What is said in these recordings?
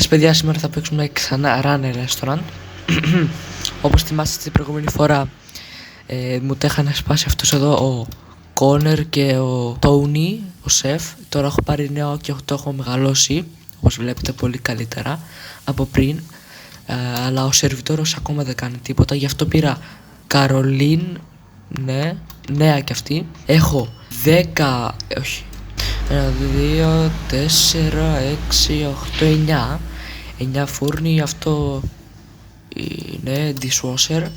Παιδιά, σήμερα θα παίξουμε ξανά Runner Restaurant. Όπως θυμάστε την προηγούμενη φορά μου τα είχαν σπάσει αυτός εδώ ο Κόνερ και ο Τόνι, ο σεφ. Τώρα έχω πάρει νέο και το έχω μεγαλώσει, όπως βλέπετε, πολύ καλύτερα από πριν. Αλλά ο σερβιτόρος ακόμα δεν κάνει τίποτα. Γι' αυτό πήρα Καρολίν, ναι, νέα κι αυτή. Έχω 10, όχι, 1, 2, 4, 6, 8, 9. 9 φούρνοι, αυτό είναι dishwasher.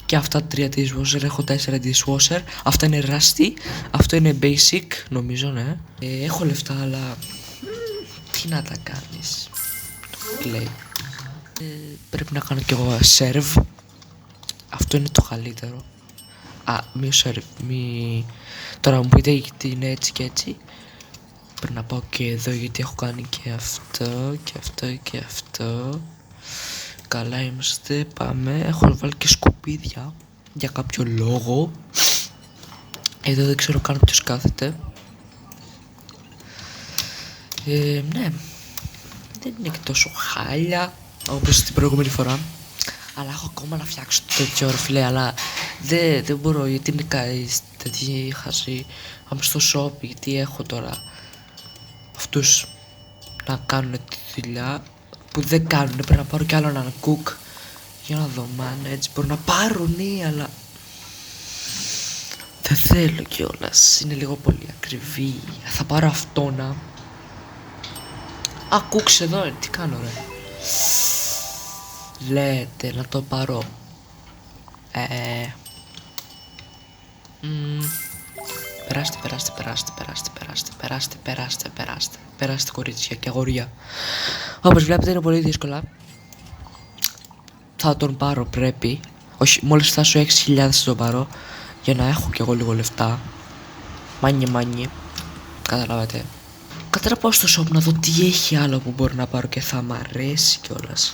Και αυτά 3 dishwasher, έχω 4 dishwasher. Αυτά είναι rusty, αυτό είναι basic, νομίζω, ναι. Έχω λεφτά, αλλά τι να τα κάνεις, κλαίει. Πρέπει να κάνω κι εγώ serve. Αυτό είναι το καλύτερο. Μη serve, τώρα μου πείτε γιατί είναι έτσι και έτσι. Πρέπει να πάω και εδώ γιατί έχω κάνει και αυτό και αυτό και αυτό. Καλά είμαστε, πάμε. Έχω βάλει και σκουπίδια για κάποιο λόγο. Εδώ δεν ξέρω καν ποιος κάθεται. Ναι, δεν είναι και τόσο χάλια όπως την προηγούμενη φορά. Αλλά έχω ακόμα να φτιάξω τέτοιο ρε φίλε, αλλά δεν μπορώ γιατί είναι τέτοιοι χαζοί. Πάμε στο shop γιατί έχω τώρα αυτούς να κάνουν τη δουλειά που δεν κάνουν. Πρέπει να πάρω κι άλλο έναν cook. Για να δω, man, έτσι μπορώ να πάρω, ναι, αλλά δεν θέλω κιόλας, είναι λίγο πολύ ακριβή. Θα πάρω αυτό να... cooks εδώ είναι, τι κάνω ρε. Λέτε να το πάρω. Περάστε κορίτσια και αγόρια. Όπως βλέπετε είναι πολύ δύσκολα. Θα τον πάρω, πρέπει. Όχι, μόλις φτάσω 6.000 θα τον πάρω. Για να έχω κι εγώ λίγο λεφτά. Μάνι. Καταλάβατε. Κατέρα πάω στο shop να δω τι έχει άλλο που μπορώ να πάρω και θα μ' αρέσει κιόλας.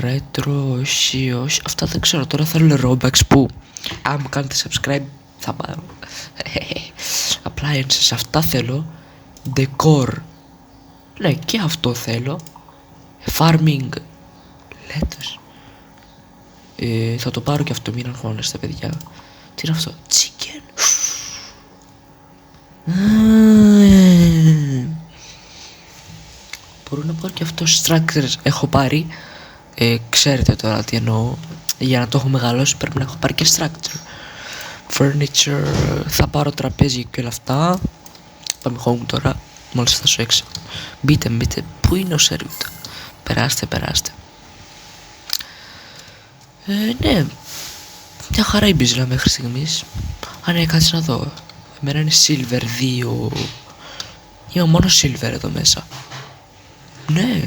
Retro, όχι. Αυτά δεν ξέρω. Τώρα θέλω Robux που αν μου κάνετε subscribe θα πάρω. Appliances, αυτά θέλω. Decor, ναι, και αυτό θέλω. Farming, lettuce, θα το πάρω και αυτό, μην αγχώνεστε παιδιά. Τι είναι αυτό, chicken. Μπορώ να πάρω και αυτό. Structures έχω πάρει. Ξέρετε τώρα τι εννοώ. Για να το έχω μεγαλώσει πρέπει να έχω πάρει και structure. Furniture, θα πάρω τραπέζι και όλα αυτά. Πάμε home τώρα, μόλις θα σου έξω. Μπείτε, πού είναι ο σερβιτ. Περάστε. Ναι, μια χαρά η μπίζλα μέχρι στιγμής. Ναι, κάτσε να δω. Εμένα είναι silver 2. Είμαι μόνο silver εδώ μέσα. Ναι.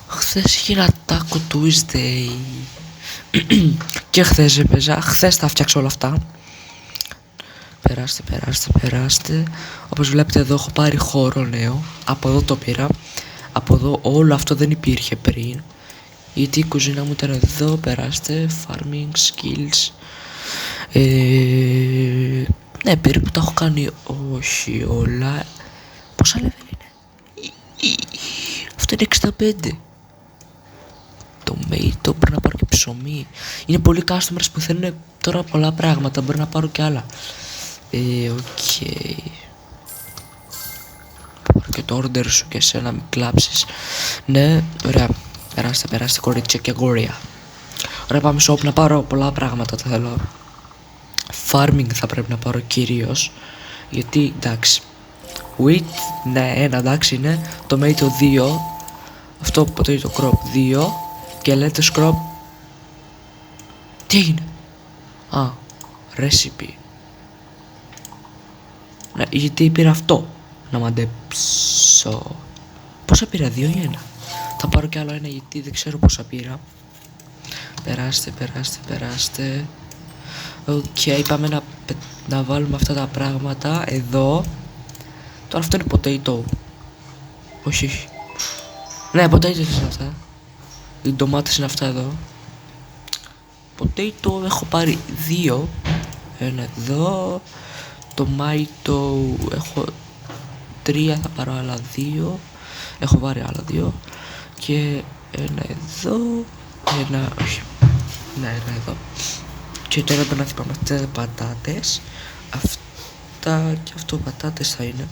Χθες είχε ένα Taco Tuesday. Και χθες έπαιζα. Χθες θα φτιάξω όλα αυτά. Περάστε. Όπως βλέπετε εδώ έχω πάρει χώρο νέο. Από εδώ το πήρα. Από εδώ όλο αυτό δεν υπήρχε πριν. Γιατί η κουζίνα μου ήταν εδώ. Περάστε. Farming, skills. Ναι, περίπου τα έχω κάνει. Όχι όλα. Πόσα level είναι? Αυτό είναι 65. Tomato, μπορώ να πάρω και ψωμί. Είναι πολλοί customers που θέλουν τώρα πολλά πράγματα. Μπορώ να πάρω και άλλα. Οκ. Πάρω και το order σου και εσένα μην κλάψεις. Ναι, ωραία. Περάστε κορίτσια και αγόρια. Ωραία, πάμε shop να πάρω πολλά πράγματα. Τα θέλω. Farming θα πρέπει να πάρω κυρίως. Γιατί εντάξει. Wheat, ναι, ένα εντάξει είναι. Tomato 2. Αυτό potato crop 2. Και lettuce crop. Τι έγινε? Recipe. Ναι, γιατί πήρα αυτό. Να μαντέψω. Πόσα πήρα, 2 ή 1? Θα πάρω κι άλλο ένα γιατί δεν ξέρω πόσα πήρα. Περάστε. Οκ, πάμε να βάλουμε αυτά τα πράγματα εδώ. Τώρα αυτό είναι potato. Όχι. Ναι, potato είναι αυτά. Οι ντομάτες είναι αυτά εδώ. Potato έχω πάρει 2. Ένα εδώ. tomato έχω 3, θα πάρω άλλα 2. Έχω βάλει άλλα 2. Και ένα εδώ. Ένα εδώ. Και τώρα πρέπει να θυμάμαι τις πατάτες. Αυτά και αυτό πατάτες θα είναι.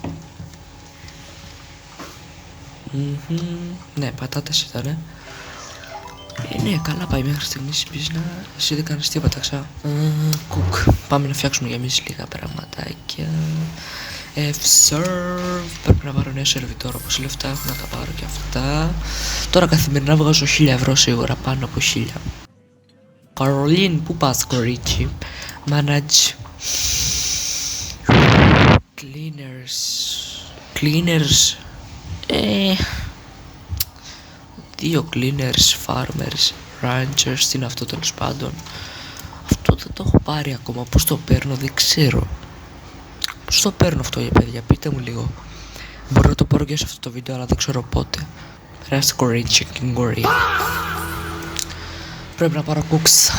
Ναι, πατάτες ήτανε. Ναι, καλά πάει μέχρι στιγμής η πίσνα. Εσύ δεν κάνεις τίποτα ξα. Κουκ. Πάμε να φτιάξουμε για εμείς λίγα πραγματάκια. F-serve. Πρέπει να πάρω νέα σερβιτόρα. Όπως λεφτά έχω να τα πάρω και αυτά. Τώρα καθημερινά βγάζω 1.000 ευρώ σίγουρα, πάνω από 1.000. Καρολίν, πού πας κορίτσι? Manage Cleaners. 2 cleaners, farmers, ranchers, τι είναι αυτό τέλος πάντων. Αυτό δεν το έχω πάρει ακόμα. Πώς το παίρνω δεν ξέρω. Πώς το παίρνω αυτό για παιδιά, πείτε μου λίγο. Μπορώ να το πάρω και σε αυτό το βίντεο αλλά δεν ξέρω πότε. Περάστε κορίτσι και γκορία. Πρέπει να πάρω cooks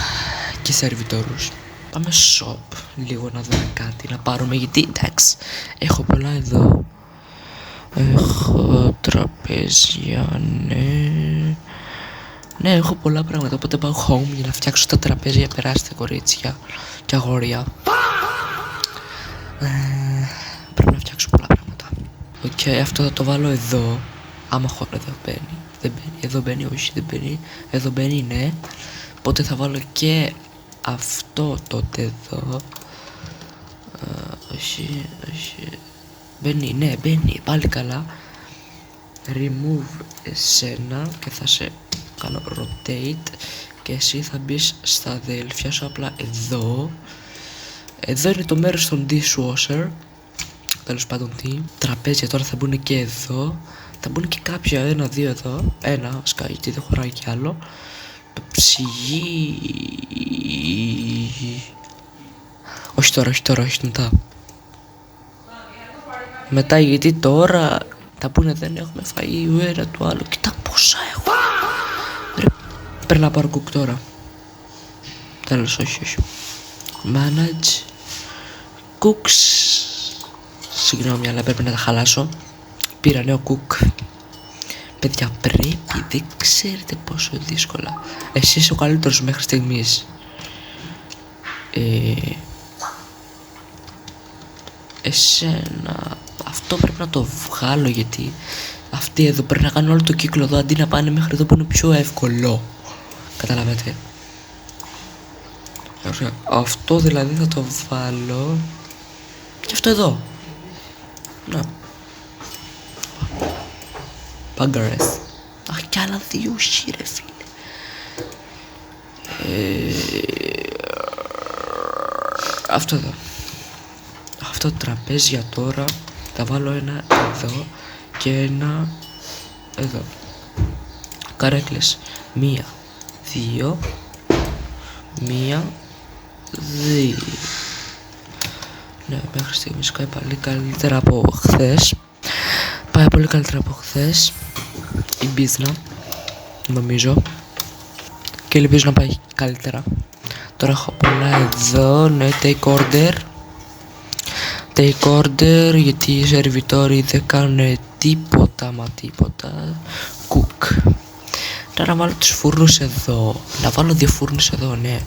και σερβιτόρους. Πάμε shop λίγο να δούμε κάτι να πάρουμε, γιατί εντάξει έχω πολλά εδώ. Έχω τραπέζια, ναι έχω πολλά πράγματα, οπότε πάω home για να φτιάξω τα τραπέζια. Περάστε κορίτσια και αγόρια. Πρέπει να φτιάξω πολλά πράγματα. Οκ, αυτό θα το βάλω εδώ. Άμα χώρο εδώ μπαίνει. Δεν μπαίνει, εδώ μπαίνει, όχι δεν μπαίνει. Εδώ μπαίνει, ναι. Οπότε θα βάλω και αυτό τότε εδώ. Όχι. Μπαίνει, ναι, μπαίνει, πάλι καλά. Remove εσένα και θα σε κάνω rotate. Και εσύ θα μπεις στα αδέλφια σου απλά εδώ. Εδώ είναι το μέρος των dishwasher. Τέλος πάντων τι. Τραπέζια τώρα θα μπουν και εδώ. Θα μπουν και κάποια, 1-2 εδώ. Ένα σκάει, δεν χωράει κι άλλο. Το ψυγεί. Όχι τώρα, όχι μετά. Μετά γιατί τώρα θα πούνε δεν έχουμε φαΐ ο ένα του άλλο. Κοίτα πόσα έχω. Πρέπει να πάρω κουκ τώρα. Τέλος, όχι. Manage cooks. Συγγνώμη αλλά πρέπει να τα χαλάσω. Πήρα νέο κουκ. Παιδιά πρέπει, δεν ξέρετε πόσο δύσκολα. Εσύ είσαι ο καλύτερος μέχρι στιγμής. Εσένα. Αυτό πρέπει να το βγάλω γιατί αυτοί εδώ πρέπει να κάνουν όλο το κύκλο εδώ αντί να πάνε μέχρι εδώ που είναι πιο εύκολο. Καταλαβαίνετε. Αυτό δηλαδή θα το βάλω. Και αυτό εδώ. Να. Πάγκαρες. Αχ, κι άλλα 2 ρε φίλε. Αυτό εδώ. Αυτό το τραπέζι για τώρα. Θα βάλω ένα εδώ και ένα εδώ. Καρέκλες. 1, 2. 1, 2. Ναι, μέχρι στιγμής πάει πάλι καλύτερα από χθες. Πάει πολύ καλύτερα από χθες η μπίζνα, νομίζω. Και ελπίζω να πάει καλύτερα. Τώρα έχω πολλά εδώ, ναι, take order. Take order, γιατί οι σερβιτόροι δεν κάνουν τίποτα, μα τίποτα. Cook. Τώρα να βάλω τους φούρνους εδώ. Να βάλω 2 φούρνους εδώ, ναι.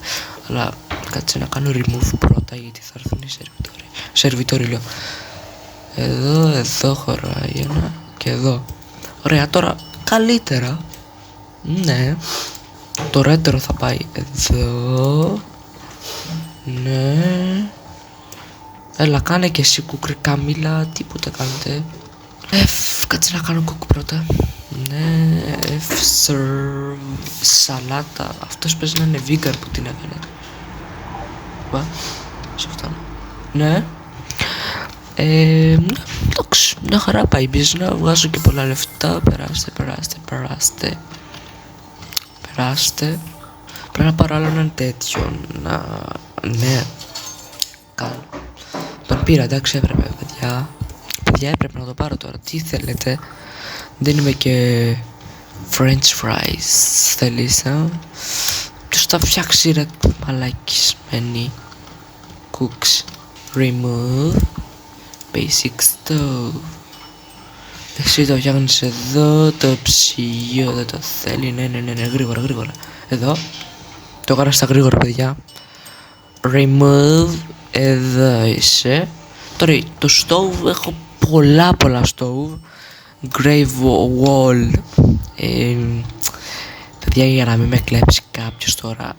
Αλλά κάτσε να κάνω remove πρώτα, γιατί θα έρθουν οι σερβιτόροι. Σερβιτόροι λέω. Εδώ χωράει ένα και εδώ. Ωραία, τώρα καλύτερα. Ναι. Το ρέτερο θα πάει εδώ. Ναι. Έλα κάνε και εσύ κουκ Καμίλα, τίποτα κάνετε. Κάτσε να κάνω κουκ πρώτα. Ναι, serve σαλάτα. Αυτός παίζει να είναι vegan που την έκανε. Σε αυτά. Ναι. Εντάξει, μια χαρά πάει η μπίζνα, βγάζω και πολλά λεφτά. Περάστε. Πρέπει να πάρω άλλο έναν τέτοιο. Ναι. Κάνω. Τον πήρα, εντάξει, έπρεπε, παιδιά. Παιδιά, έπρεπε να το πάρω τώρα. Τι θέλετε? Δεν είμαι και French fries. Θέλεις, Ποιος θα φτιάξει ρε μαλακισμένοι cooks. remove basic stove. Εσύ το φτιάχνεις εδώ, το ψυγείο δεν το θέλει, ναι, γρήγορα. Εδώ, το έκανα στα γρήγορα παιδιά. Remove, εδώ είσαι. Τώρα το stove, έχω πολλά stove. Grave wall. Παιδιά, για να μην με κλέψει κάποιος τώρα.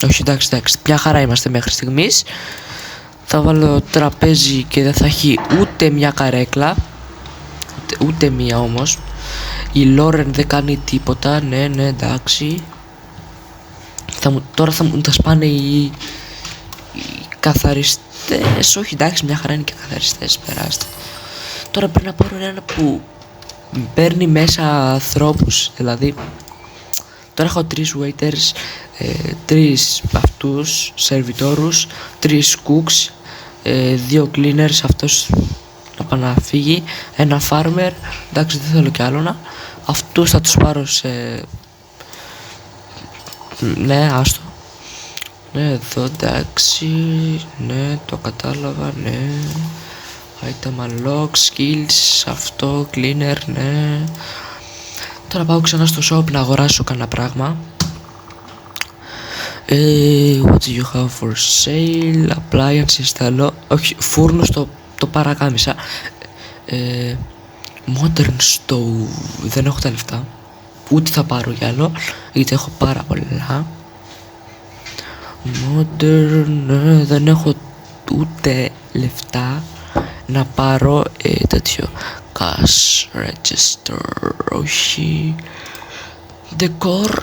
Όχι, εντάξει, μια χαρά είμαστε μέχρι στιγμής. Θα βάλω τραπέζι και δεν θα έχει ούτε μια καρέκλα. Ούτε μία όμως. Η Λόρεν δεν κάνει τίποτα. Ναι, εντάξει. Τώρα θα μου τα σπάνε οι καθαριστές. Όχι, εντάξει, μια χαρά είναι και καθαριστές. Περάστε. Τώρα πρέπει να πάρω ένα που παίρνει μέσα ανθρώπους. Δηλαδή τώρα έχω 3 waiters, 3 αυτούς σερβιτόρους, 3 cooks, 2 cleaners, αυτός να πάει να φύγει, ένα farmer. Εντάξει, δεν θέλω κι άλλο να. Αυτούς θα τους πάρω σε... Ναι, άστο. Ναι, εδώ εντάξει. Ναι, το κατάλαβα, ναι. Item unlock, skills, αυτό, cleaner, ναι. Τώρα πάω ξανά στο shop να αγοράσω κανένα πράγμα. What do you have for sale? Appliances, θέλω. Όχι, φούρνο το παρακάμισα. Modern stove, δεν έχω τα λεφτά. Ούτε θα πάρω κι άλλο, γιατί έχω πάρα πολλά. Modern, δεν έχω ούτε λεφτά να πάρω τέτοιο cash register, όχι. Decor,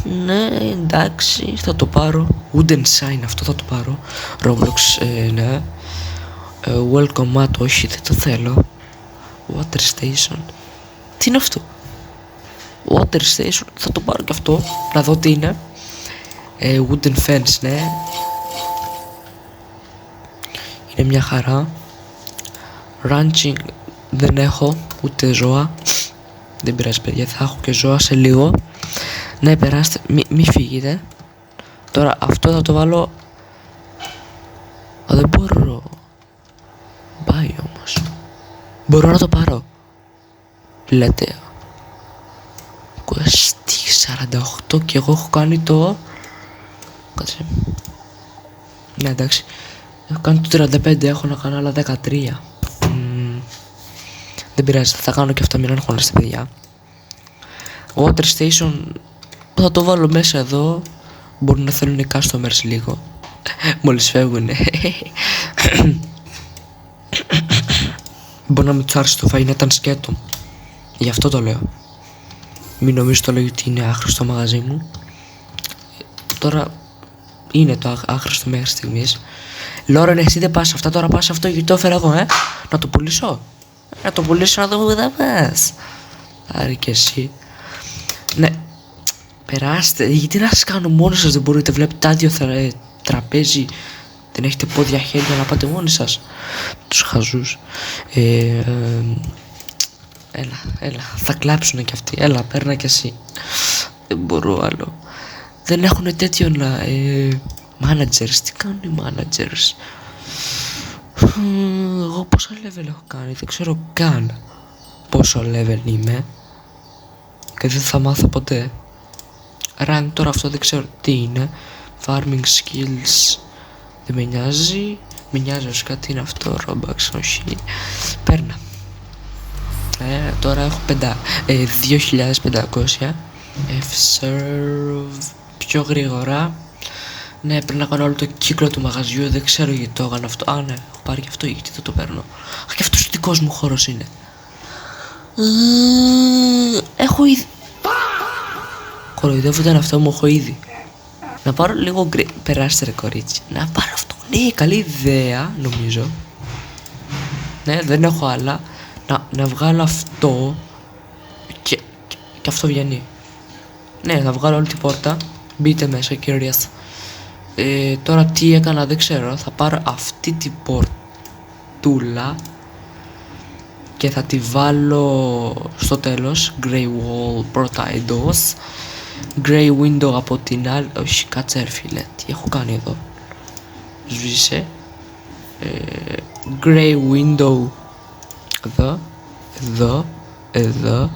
ναι, εντάξει, θα το πάρω. Wooden sign, αυτό θα το πάρω. Roblox, ναι. Welcome mat, όχι, δεν το θέλω. Water station, τι είναι αυτό? Water station, θα το πάρω και αυτό, να δω τι είναι. Wooden fence, ναι. Είναι μια χαρά. Ranching δεν έχω ούτε ζώα. Δεν πειράζει παιδιά, θα έχω και ζώα σε λίγο. Ναι, περάστε, μη φύγετε. Τώρα αυτό θα το βάλω. Δεν μπορώ. Πάει όμως. Μπορώ να το πάρω. Λέτε Κουεστί 48 και εγώ έχω κάνει το... Κάτσε. Ναι, εντάξει. Έχω κάνει το 35, έχω να κάνω άλλα 13. Δεν πειράζει, θα κάνω και αυτά, μην αγχώνεστε παιδιά. Water station θα το βάλω μέσα εδώ. Μπορεί να θέλουν οι customers λίγο. Μόλις φεύγουνε. Μπορεί να με τσάρσει το φαΐ να ήταν σκέτο. Γι' αυτό το λέω. Μην νομίζω το λέω ότι είναι άχρηστο μαγαζί μου. Τώρα είναι το άχρηστο μέχρι στιγμής. Λόρεν, εσύ δεν πας αυτά, τώρα πας αυτό γιατί το έφερα εγώ, να το πουλήσω. Να το πουλήσω να δω που θα πας. Άρη και εσύ. Ναι, περάστε, γιατί να σας κάνω μόνοι σας, δεν μπορείτε, βλέπετε άδειο τραπέζι. Δεν έχετε πόδια χέρια να πάτε μόνοι σας. Τους χαζούς. Έλα, θα κλάψουνε κι αυτοί. Έλα, παίρνα κι εσύ. Δεν μπορώ άλλο. Δεν έχουνε τέτοιο να... managers, τι κάνουν οι managers? Εγώ πόσα level έχω κάνει, δεν ξέρω καν πόσο level είμαι. Και δεν θα μάθω ποτέ. Rank τώρα αυτό δεν ξέρω τι είναι. Farming skills δεν με νοιάζει. Με νοιάζει ως κάτι είναι αυτό. Robux, όχι. Παίρνα. Τώρα έχω 2.500. F-serve πιο γρήγορα. Ναι, πρέπει να κάνω όλο το κύκλο του μαγαζιού. Δεν ξέρω γιατί το έκανα αυτό. Α, ναι, έχω πάρει και αυτό, γιατί δεν το παίρνω. Α, και αυτός ο δικός μου χώρος είναι. Έχω ήδη. Κοροϊδεύονταν αυτό, μου έχω ήδη. Να πάρω λίγο περάστε ρε κορίτσι. Να πάρω αυτό. Ναι, καλή ιδέα, νομίζω. Ναι, δεν έχω άλλα. Να βγάλω αυτό. Και αυτό βγαίνει. Ναι, θα βγάλω όλη την πόρτα. Μπείτε μέσα, κυρίες. Τώρα τι έκανα δεν ξέρω. Θα πάρω αυτή την πορτούλα και θα τη βάλω στο τέλος. Grey wall πρώτα εντός, grey window από την άλλη. Όχι, κάτσε ρε φίλε, τι έχω κάνει εδώ. σβήσε. Grey window. Εδώ. Εδώ. Εδώ.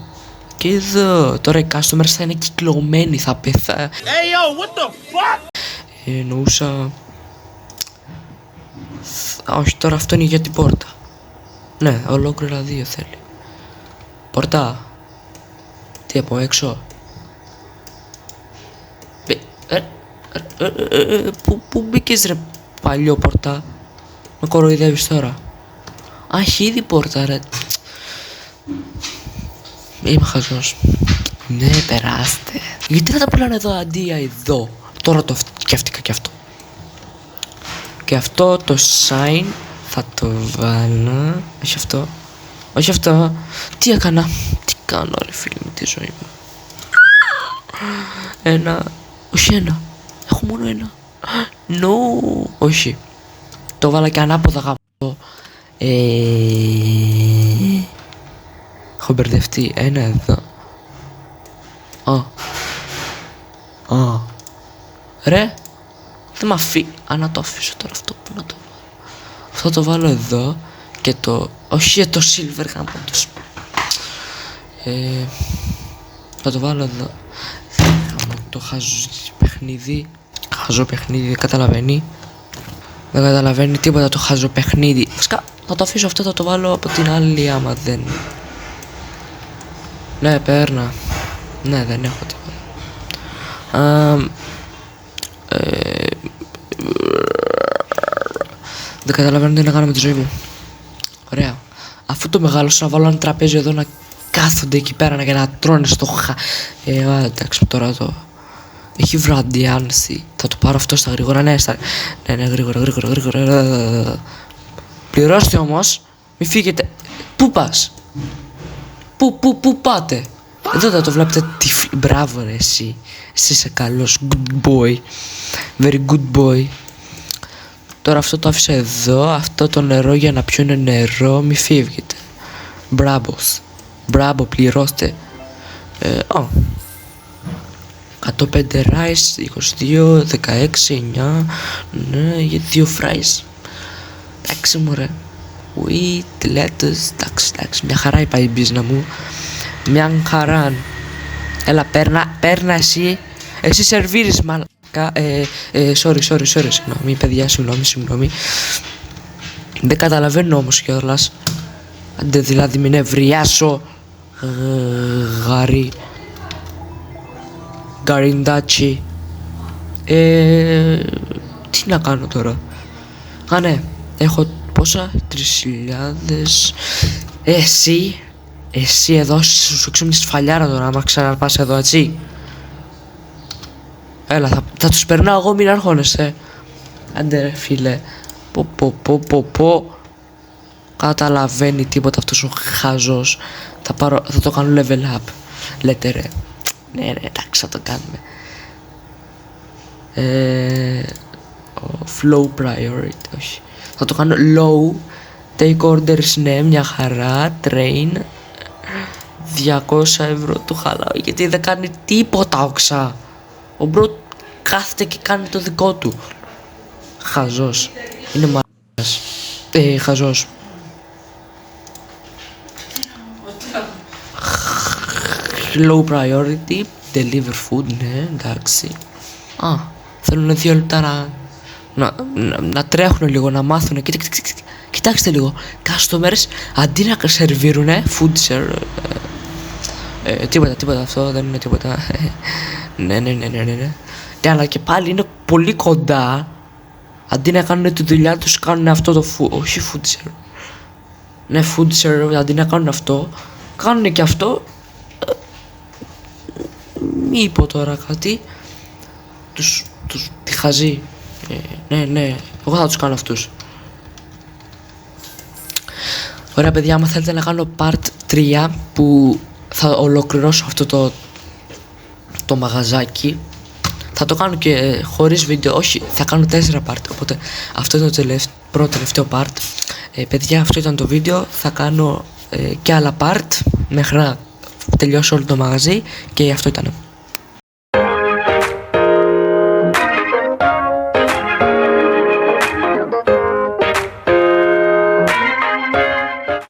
Και εδώ. Τώρα οι customers θα είναι κυκλωμένοι. Θα πεθά. Hey yo, what the fuck? Εννοούσα... όχι, τώρα αυτό είναι για την πόρτα. Ναι, ολόκληρα 2 θέλει. Πόρτα. Τι από έξω. Πού μπήκες ρε παλιό πόρτα. Με κοροϊδεύεις τώρα. Α, έχει ήδη πόρτα ρε. Είμαι χαζός. Ναι, περάστε. Γιατί να τα πουλάνε εδώ αντί για εδώ. Τώρα το σκέφτηκα και αυτό. Και αυτό το sign θα το βάλω. Όχι αυτό. Όχι αυτό. Τι έκανα. Τι κάνω ρε φίλοι με τη ζωή μου. Ένα. Όχι ένα. Έχω μόνο ένα. No. Όχι. Το βάλα και ανάποδα γαμπτό. Έχω μπερδευτεί. Ένα εδώ. Α. Ρε. Δεν μ' αφήνει. Να το αφήσω τώρα αυτό. Πού να το βάλω. Αυτό το βάλω εδώ. Και το... όχι το silver γαμπτός. Θα το βάλω εδώ. Το χαζό παιχνίδι. Χαζό παιχνίδι, δεν καταλαβαίνει. Δεν καταλαβαίνει τίποτα το χαζό παιχνίδι. Φυσικά θα το αφήσω αυτό, θα το βάλω από την άλλη άμα δεν... ναι, παίρνα. Ναι, δεν έχω τίποτα. Δεν καταλαβαίνω τι να κάνω με τη ζωή μου. Ωραία. Αφού το μεγάλωσα να βάλω ένα τραπέζι εδώ να κάθονται εκεί πέρα και να τρώνε στο εντάξει τώρα το... έχει βραδιάνση. Θα το πάρω αυτό στα γρήγορα. Ναι, γρήγορα. Πληρώστε όμως. Μη φύγετε. Πού πας? Πού πάτε? Εδώ θα το βλέπετε τυφλή. Μπράβο ρε εσύ. Εσύ είσαι καλός. Good boy. Very good boy. Τώρα αυτό το άφησα εδώ. Αυτό το νερό για να πιούνε νερό. Μη φύγετε. Μπράβο, πληρώστε. 105 rice, 22, 16, 9. Ναι, για 2 fries. Εντάξει μωρέ. Wheat, lettuce. Εντάξει, μια χαρά είπα η μπίζνα μου. Μια χαρά. Έλα, παίρνα εσύ. Εσύ σερβίρεις μαλάκα. Sorry, συγγνώμη παιδιά, συγγνώμη. Δεν καταλαβαίνω όμως κιόλας. Άντε δηλαδή μην ευριάσω. Γκαριντάτσι. Τι να κάνω τώρα. Α ναι, έχω πόσα? 3.000. Εσύ εδώ σου έξω μια σφαλιάρα τώρα άμα ξαναπάς εδώ έτσι. Έλα θα τους περνάω εγώ, μην αρχώνεσαι. Άντε ρε φίλε. Πω. Καταλαβαίνει τίποτα αυτός ο χαζός. Θα το κάνω level up. Λέτε ρε. Ναι ρε, εντάξει θα το κάνουμε. Flow priority. Όχι. Θα το κάνω low. Take orders, ναι, μια χαρά. Train. 200 ευρώ του χαλάω. Γιατί δεν κάνει τίποτα οξά. Ο μπρο κάθεται και κάνει το δικό του. Χαζός. Είναι μαλάκας. Χαζός. Low priority. Deliver food, ναι, εντάξει. Θέλουν 2 λεπτά να τρέχουν λίγο, να μάθουν. Κοιτάξτε λίγο. Customers αντί να σερβίρουνε food serve. Τίποτα, αυτό δεν είναι τίποτα. Ναι. Ναι, αλλά και πάλι είναι πολύ κοντά. Αντί να κάνουν τη δουλειά τους, κάνουν αυτό το όχι food serve. Ναι, food serve, αντί να κάνουν αυτό, κάνουν και αυτό. Μη πω τώρα κάτι. Τη χαζή. Ναι, εγώ θα τους κάνω αυτούς. Ωραία παιδιά, άμα θέλετε να κάνω part 3 που θα ολοκληρώσω αυτό το μαγαζάκι, θα το κάνω και χωρίς βίντεο. Όχι, θα κάνω 4 part. Οπότε αυτό είναι το πρώτο τελευταίο part. Παιδιά, αυτό ήταν το βίντεο. Θα κάνω και άλλα part μέχρι να τελειώσω όλο το μαγαζί. Και αυτό ήταν.